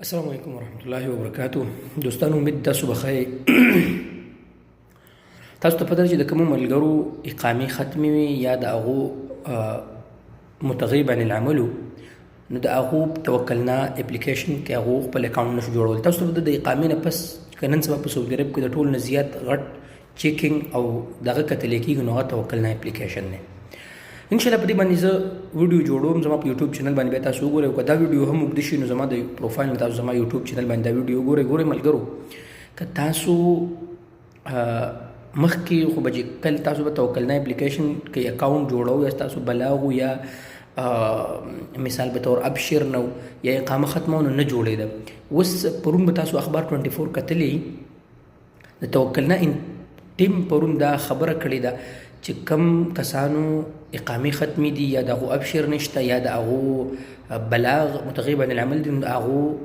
السلام علیکم ورحمۃ اللہ وبرکاتہ. دوستانو امید تاسو بخیر. تاسو ته پته ده چې د کومو ملګرو اقامې ختمې وي یا د هغو متغیب عن العملو، نو د هغو توکلنا اپلیکیشن کې هغو خپل اکاونټ نشو جوړول. تاسو ته د اقامې نه پس که نن سبا په سعودي عرب کې د ټولو نه زیات غټ چیکینګ او دغه کتلی کېږي، نو هغه توکلنا اپلیکیشن دی. انشاءالله په دې باندې زه ویډیو جوړوم. زما په یوټیوب چینل باندې به تاسو وګورئ. که دا ویډیو هم اوږده شي نو زما د پروفایل نه تاسو زما یوټیوب چینل باندې دا ویډیو ګورئ ملګرو. که تاسو مخکې خو به چې کله تاسو به توکلنا اپلیکیشن کې اکاونټ جوړو یا تاسو بلاغو یا مثال به طور ابشر نو یا اقامه ختمو نو نه جوړېده. اوس پرون به تاسو اخبار 24 کتلی د توکلنا ټیم پرون دا خبره کړې ده چې کم کسانو اقامې ختمې دي یا د هغو ابشر نشته یا د هغو بلاغ متغیب عن العمل دي، نو د هغو